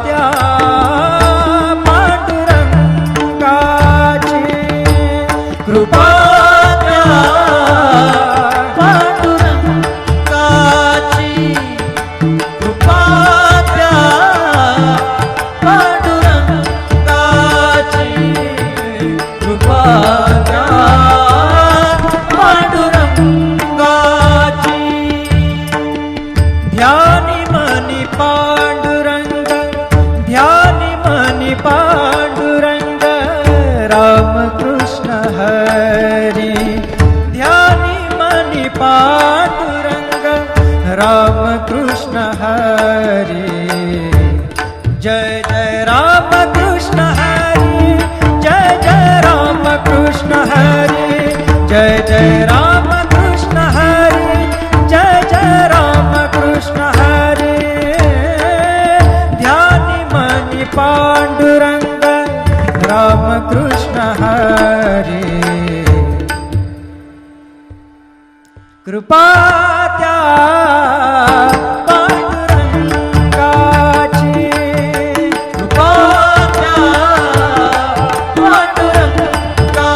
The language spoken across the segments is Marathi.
त्या पांडुरंगाची कृपा त्या पांडुरंगाची कृपा त्या पांडुरंगाची कृपा त्या पांडुरंगाची ध्यानी मनी पांडुरंग ध्यानी मनी पांडुरंग रामकृष्ण हरी ध्यानी मनी पांडुरंग रामकृष्ण हरी जय जय रामकृष्ण हरी जय जय रामकृष्ण हरी जय जय रामकृष्ण हरी जय जय रामकृष्ण हरी ध्यानी मनी पांडुरंग रामकृष्ण हरी कृपा त्या पांडुरंगाची कृपा त्या पांडुरंगाची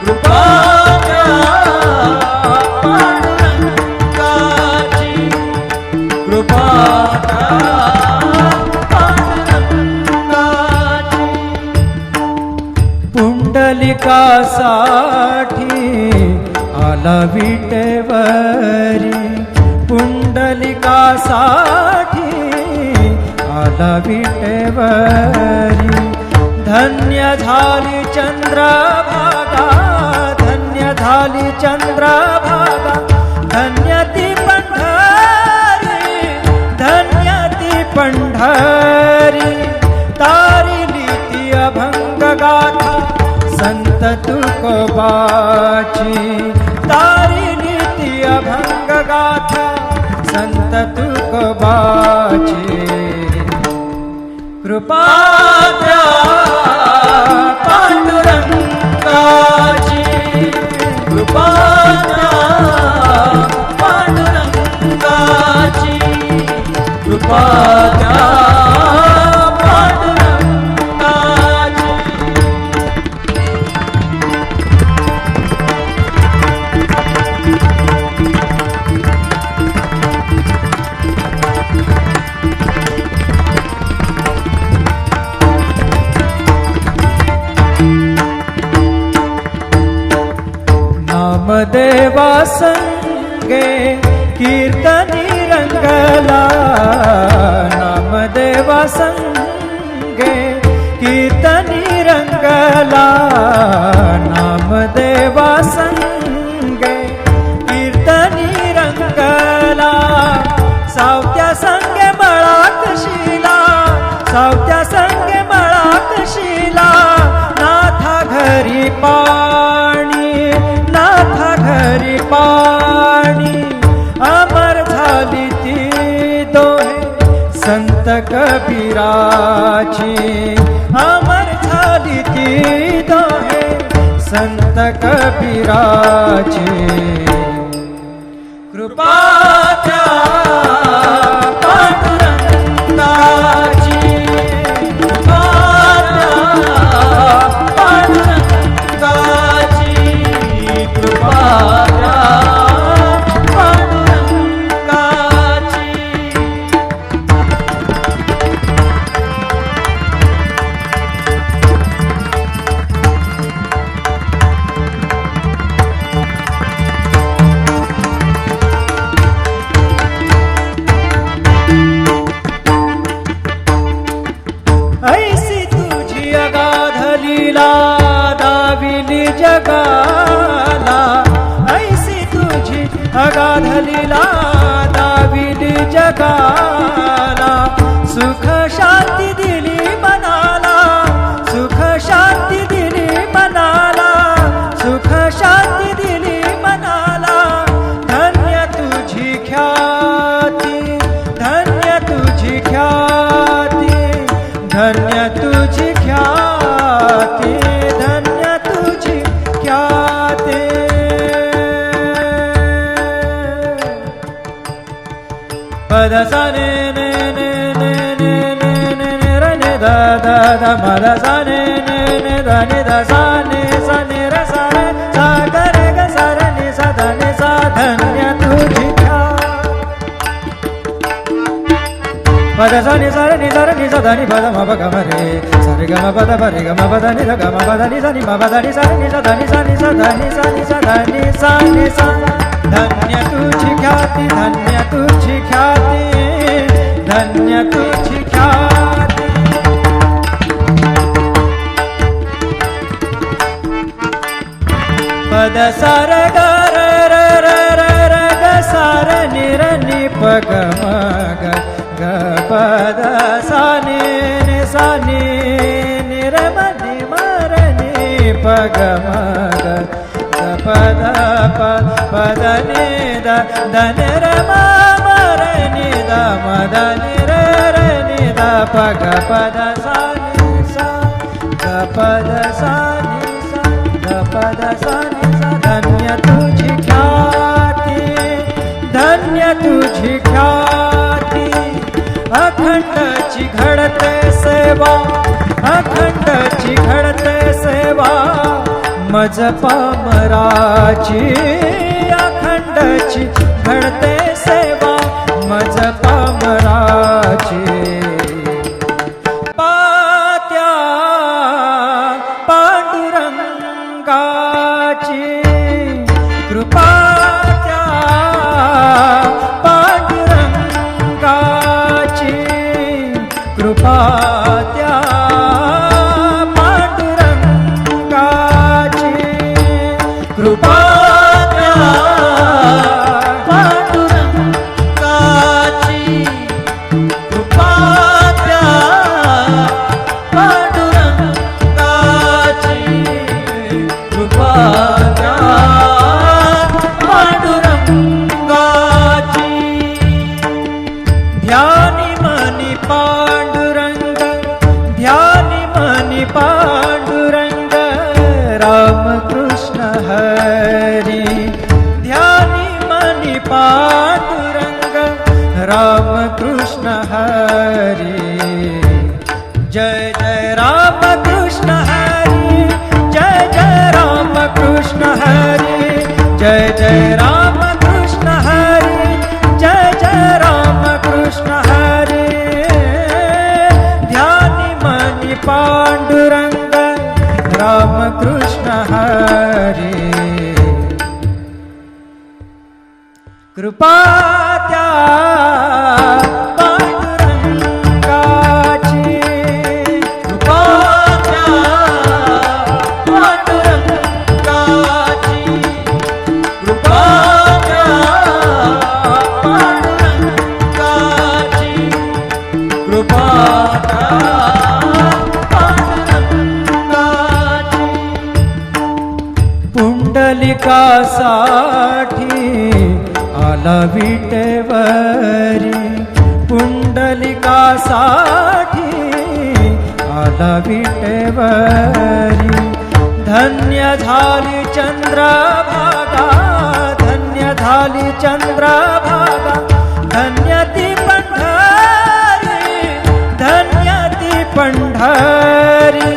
कृपा त्या पांडुरंगाची कृपा त्या पांडुरंगाची पुंडलिकासाठी आला विटेवरी पुंडलिकासाठी आला विटेवरी धन्य झाली चंद्रभागा धन्य झाली चंद्रभागा धन्य ती पंढरी धन्य ती पंढरी तारिली ती अभंग गाथा संत तुकोबाची तारिली ती अभंग गाथा संत तुकोबाची कृपा त्या पांडुरंगाची कृपा त्या पांडुरंगाची कृपा त्या नामदेवा संगे कीर्तनी रंगला नामदेवा संगे कीर्तनी रंगला नामदेवा संगे कीर्तनी रंगला सावत्या संगे मळात शिला सावत्या संगे मळात शिला नाथा घरी पाणी नाथा घरी पाणी अमर झाली ती दोहे संत कबीराची अमर झाली ती दोहे संत कबीराची कृपा त्या पांडुरंगाची कृपा त्या पांडुरंगाची कृपा त्या पांडुरंगाची ऐसी तुझी अगाध लीला दाविली जगाला ऐसी तुझी अगाध लीला दाविली जगाला सुख शांती दिली मनाला सुख शांती दिली मनाला सुख शांती दिली मनाला धन्य तुझी ख्याती धन्य तुझी ख्याती धन्य तुझी ख्याती धन्य तुझी ख्याती पद सा ने ने ने ने द द द म द सा ने द नि द सा नि र सा रे सा ग रे ग सा रे नि सा ध नि सा धन्य तुझी पद सा नि सा रे नि सा ध नि प द म प ग म रे सा रे ग म प द प रे ग म प द नि द ग म प द नि सा नि म प द नि सा नि सा ध नि सा नि सा ध नि सा नि सा ध नि सा नि सा धन्य तुझी ख्याति धन्य तुझी ख्याति धन्य तुझी ख्याति पद सा रे ग रे रे रे रे रे ग सा रे नि र नि प ग म ग ग प द सा नि सा नि र म नि म र नि प ग म ग ग प द प द नि द ध नि र म म र नि द म द नि र नि द प ग प द सा नि सा ग प द सा नि सा ग प द सा नि सा धन्य तुझी ख्याति धन्य तुझी ख्याति अखंडची घडते सेवा अखंडची घडते सेवा मज पामराची अखंडची घडते सेवा मज पामराची पात्या पांडुरंगाची कृपा त्या पांडुरंगाची कृपा त्या पांडुरंगाची कृपा त्या पांडुरंगाची कृपा त्या पांडुरंगाची कृपा त्या पांडुरंगाची ध्यानी मनी पांडुरंग ध्यानी मनी पांडुरंग राम कृष्ण हरी ध्यानी मनी पांडुरंग राम कृष्ण हरी जय जय राम कृष्ण हरी जय जय राम कृष्ण हरी जय जय राम कृष्ण हरी जय जय राम कृष्ण हरी ध्यानी मनी पांडुरंग राम कृष्ण हरी कृपा त्या पांडुरंगाची कृपा त्या पांडुरंगाची कृपा त्या पांडुरंगाची कृपा त्या पांडुरंगाची पुंडलिकासाठी आला विटेवरी पुंडलिकासाठी आला विटेवरी धन्य झाली चंद्रभागा धन्य झाली चंद्रभागा धन्य ती पंढरी धन्य ती पंढरी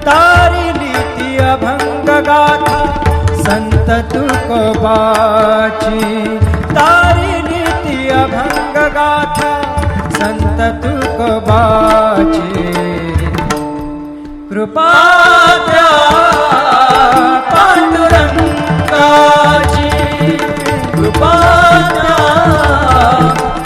तारिली ती अभंग गाथा संत तुकोबाची तारिली ती अभंग गाथा संत तुकोबाची कृपा त्या पांडुरंगाची कृपा त्या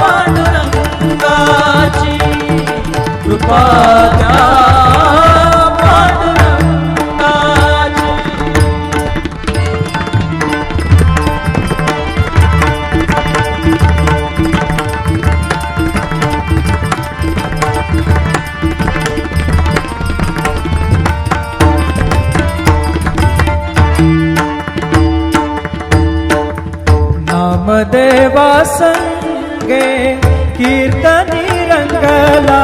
पांडुरंगाची कृपा त्या पांडुरंगाची नामदेवा संगे कीर्तनी रंगला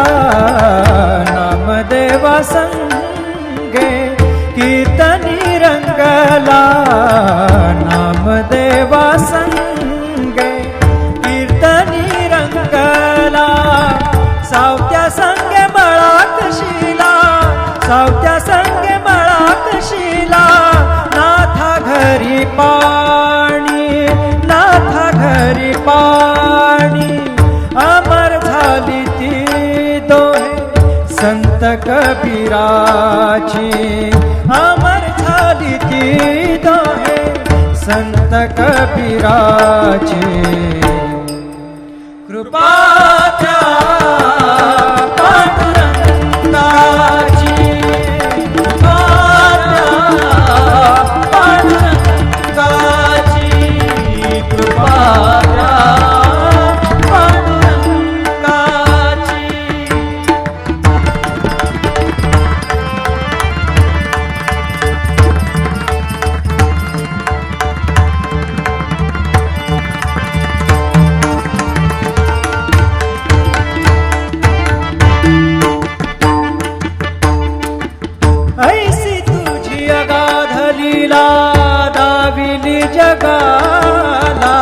दोहे संत कबीराची, अमर झाली ती दोहे संत कबीराची. कृपा त्या पांडुरंगाची, कृपा त्या पांडुरंगाची, कृपा त्या पांडुरंगाची. ऐसी तुझी अगाध लीला दाविली जगाला,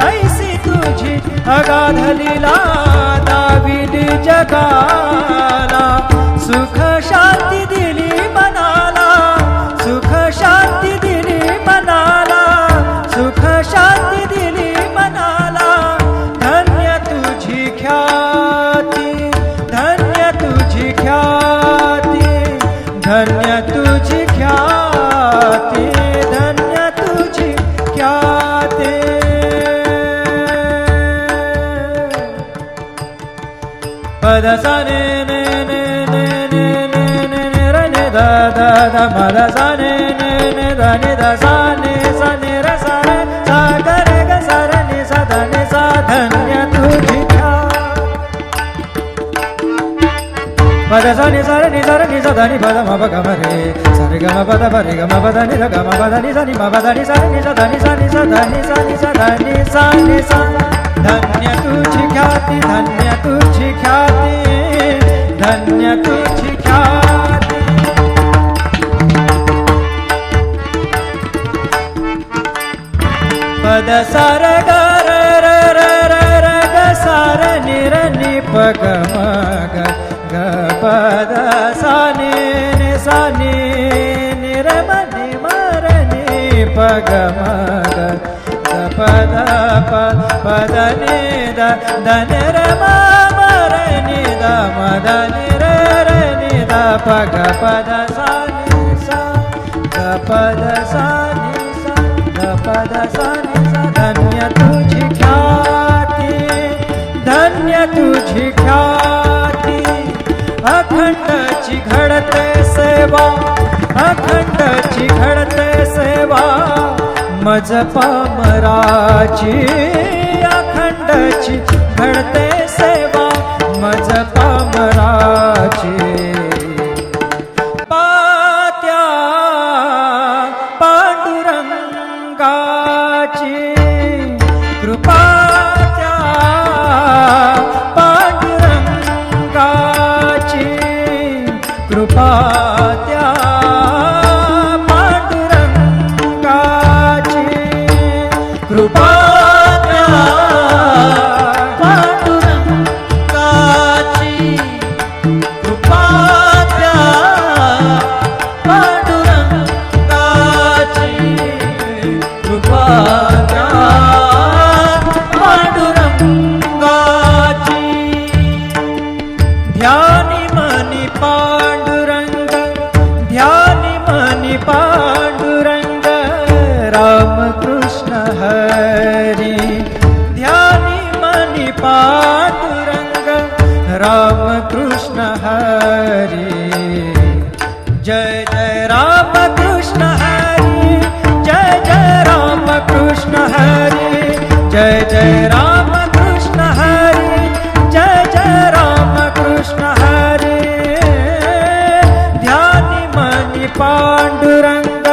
ऐसी तुझी अगाध लीला दाविली जगाला. सुख शांती दिली मनाला, सुख शांती दिली मनाला, सुख शांती दिली मनाला. धन्य तुझी ख्याती, धन्य तुझी ख्याती, धन्य तुझी ख्याती, धन्य तुझी ख्याती. पद सा ने ने ने ने ने ने ने ने र ने दा दा दा म द सा ने ने ने दा ने दा सा ने र सा रे सा ग रे ग सा र ने सा दा ने सा. धन्य तुझी पद सा नि सा रे नि सा रे नि सा धा नि पद म प ग म रे सा रे ग म प द प रे ग म प द नि ध ग म प द नि सा नि म प द नि सा रे नि सा धा नि सा नि सा धा नि सा नि सा धा नि सा नि सा. धन्य तुझी ख्याती, धन्य तुझी ख्याती, धन्य तुझी ख्याती. पद सा र ग र र र र र ग सा र नि र नि प ग म ग ग प द सा नि नि सा नि नि र म नि म र नि प ग म ग ग प द प प द नि द द नि र म म र नि द म द नि र र नि द प ग प द सा नि सा ग प द सा नि सा ग प द सा नि सा. धन्य तुझी ख्याती, धन्य तुझी ख्याती. अखंडची घडते सेवा, अखंडची घडते सेवा मज पामराची. अखंडची घडते सेवा मज पामराची. पात्या पांडुरंगाची, कृपा त्या पांडुरंगाची, कृपा त्या पांडुरंगाची, कृपा त्या पांडुरंगाची, कृपा त्या पांडुरंगाची, कृपा त्या पांडुरंगाची. ध्यानी मनी पांडुरंग, ध्यानी मनी पांडुरंग, रामकृष्ण हरी. ध्यानी मनी पांडुरंग, रामकृष्ण हरी. जय जय रामकृष्ण हरी, जय जय रामकृष्ण हरी, जय जय रामकृष्ण हरी, जय जय रामकृष्ण हरी. ध्यानी मनी पांडुरंग,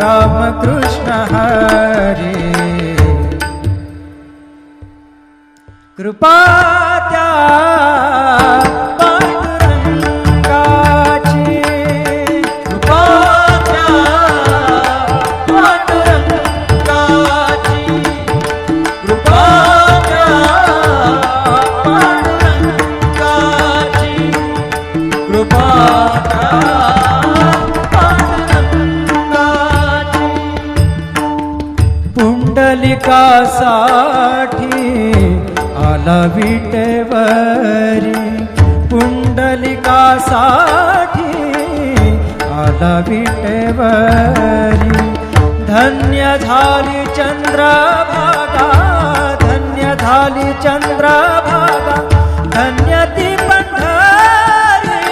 रामकृष्ण हरी. कृपा त्या पांडुरंगाची, कृपा त्या पांडुरंगाची, कृपा त्या पांडुरंगाची, कृपा त्या पांडुरंगाची. पुंडलिकासाठी आला विटेवरी, विटेवरी धन्य झाली चंद्रभागा धन्य झाली चंद्रभागा धन्य ती पंढरी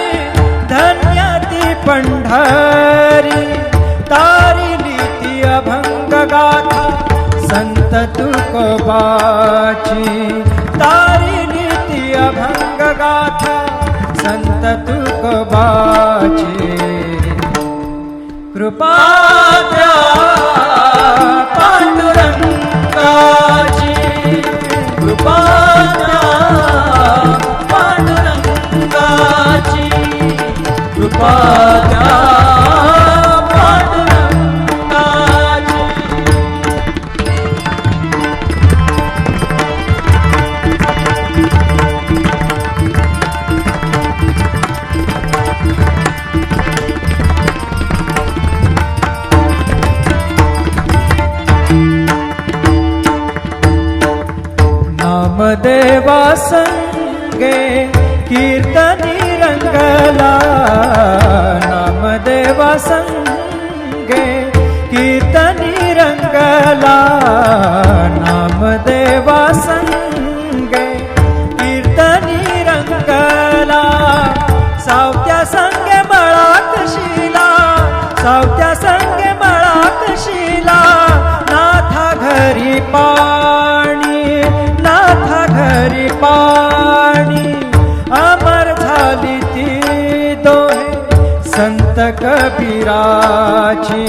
धन्य ती पंढरी तारिली ती अभंग गाथा संत तुकोबाची तारिली ती अभंग गाथा संत तुकोबाची कृपा द्या पांडुरंगाची कृपा द्या पांडुरंगाची कृपा द्या नामदेवा संगे कीर्तनी रंगला नामदेवा संगे कीर्तनी रंगला नामदेवा संगे कीर्तनी रंगला सावत्या संगे मळात शिला सावत्या संगे मळात शिला नाथा घरी पाणी नाथा घरी पाणी अमर झाली ती दोहे संत कबीराची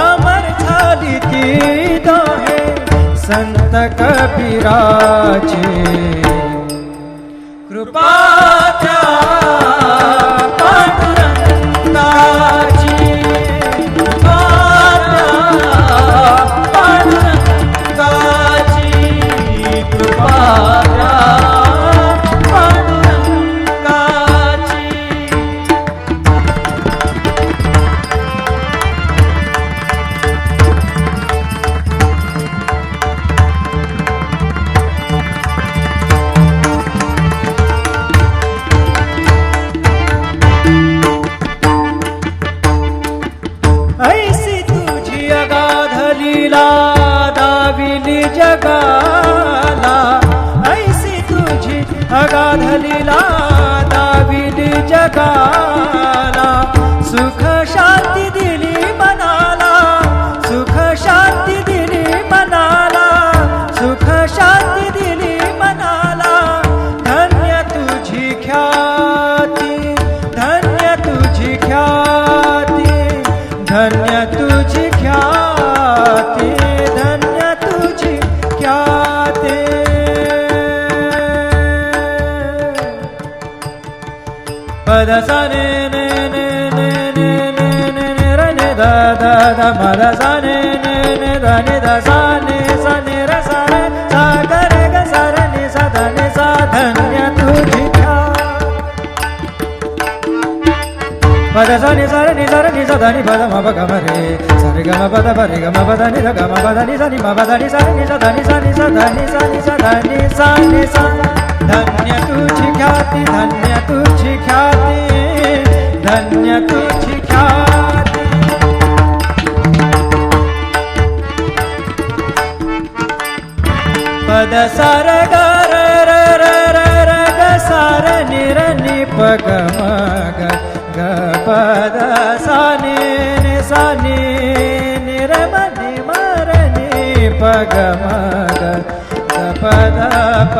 अमर झाली ती दोहे संत कबीराची कृपा द्या पांडुरंगाची कृपा द्या पांडुरंगाची कृपा द्या पांडुरंगाची ऐसी तुझी अगाध लीला दाविली जगाला ऐसी तुझी अगाध लीला दाविली जगाला सुख शांती दिली मनाला सुख शांती दिली मनाला सुख शांती दिली मनाला धन्य तुझी ख्याती धन्य तुझी ख्याती धन्य तुझी ख्याती धन्य तुझी ख्याती पद सा ने ने ने ने ने ने ने ने र ने दा दा दा मद सा ने ने ने दा ने दा सा ने र सा रे सा ग रे ग सा रे नि सा धा नि सा धन्य तुझी पद सा नि सा रे नि सा धा नि पद म प ग म रे सा रे ग म पद प रे ग म पद नि ध ग म पद नि सा नि म पद नि सा नि सा धा नि सा नि सा धा नि सा नि सा धा नि सा नि सा धन्य तुझी ख्याती धन्य तुझी ख्याती धन्य तुझी ख्याती पद सा र ग र र र र र ग सा र नि र नि प ग म ग ग पद सा नि नि सा नि नि र म नि म र नि प ग म ग ग पद प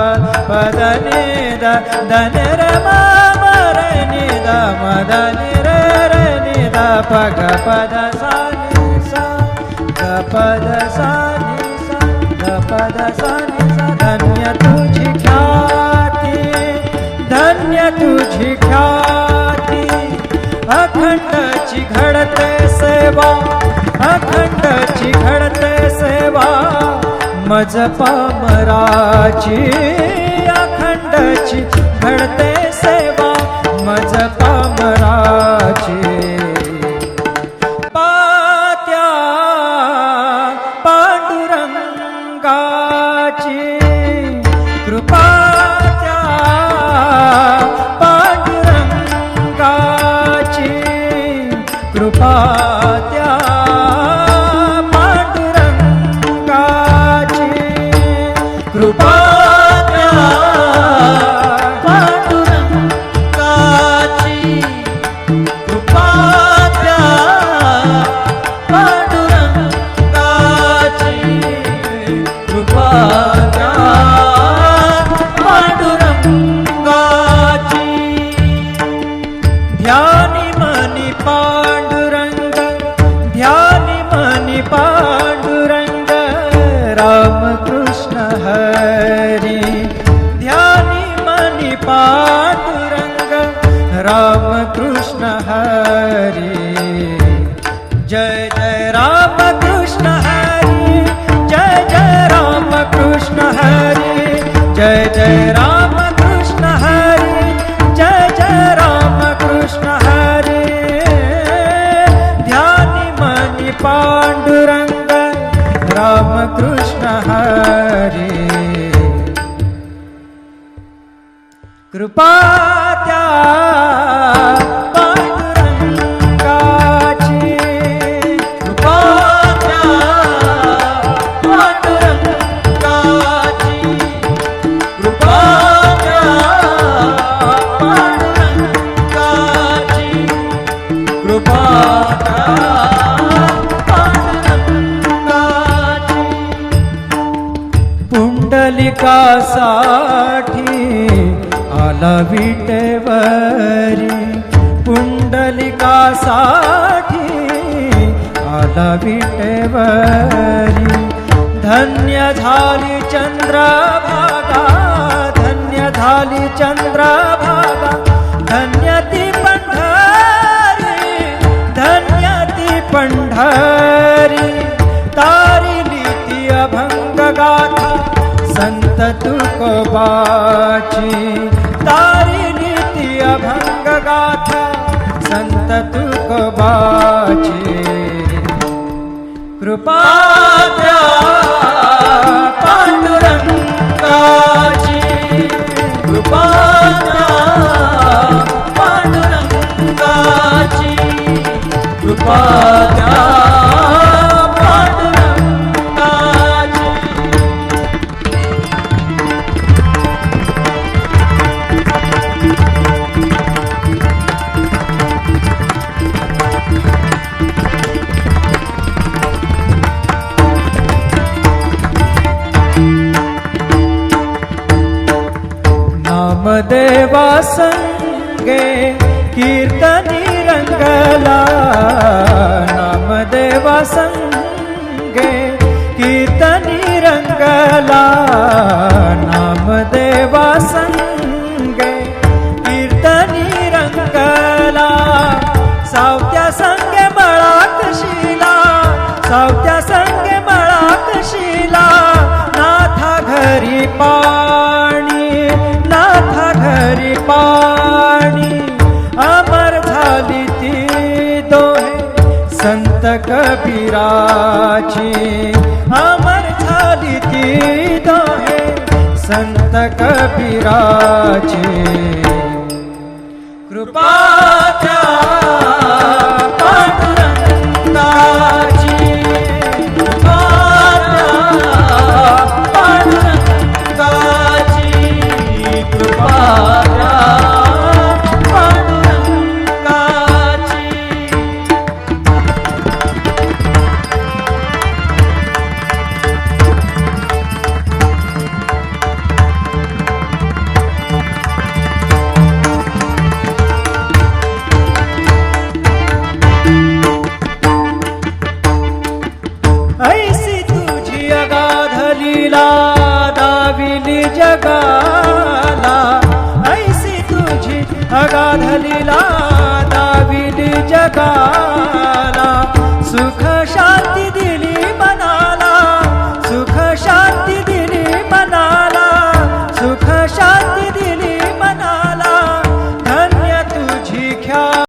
पद नि द ध नि र म म र नि द म द नि र र नि द प ग पद सा नि सा ग पद सा नि सा ग पद सा नि सा धन्य तुझी ख्याती धन्य तुझी ख्याती अखंडची घडते सेवा अखंडची घडते सेवा मज पामराची अखंडची घडते सेवा मज पामराची पात्या पांडुरंगाची कृपा त्या पांडुरंगाची कृपा राम कृष्ण हरी, जय जय राम कृष्ण हरी, जय जय राम कृष्ण हरी, जय जय राम कृष्ण हरी, जय जय राम कृष्ण हरी. ध्यानी मनी पांडुरंग राम कृष्ण हरी. कृपा त्या पांडुरंगाची, कृपा त्या पांडुरंगाची, कृपा त्या पांडुरंगाची, कृपा त्या पांडुरंगाची. पुंडलिकासाठी आला विटेवरी, पुंडलिकासाठी आला विटेवरी. धन्य झाली चंद्रभागा, धन्य झाली चंद्रभागा, धन्य ती पंढरी, धन्य ती पंढरी. तारिली ती अभंग गाथा संत तुकोबाची, तारिली ती अभंग गाथा संत तुकोबाची. कृपा त्या पांडुरंगाची, कृपा त्या पांडुरंगाची, कृपा त्या नामदेवा संगे कीर्तनी रंगला, नामदेवा संगे कीर्तनी रंगला, नामदेवा संगे कीर्तनी रंगला. सावत्या संगे मळात शिला, सावत्या संगे मळात शिला. नाथा घरी पाणी, नाथा घरी पाणी. अमर झाली ती दोहे संत कबीराची, अमर झाली ती दोहे संत कबीराची. कृपा त्या पांडुरंगाची, कृपा त्या पांडुरंगाची, कृपा त्या पांडुरंगाची. ऐसी तुझी अगाध लीला दाविली जगाला, ऐसी तुझी अगाध लीला दाविली जगाला.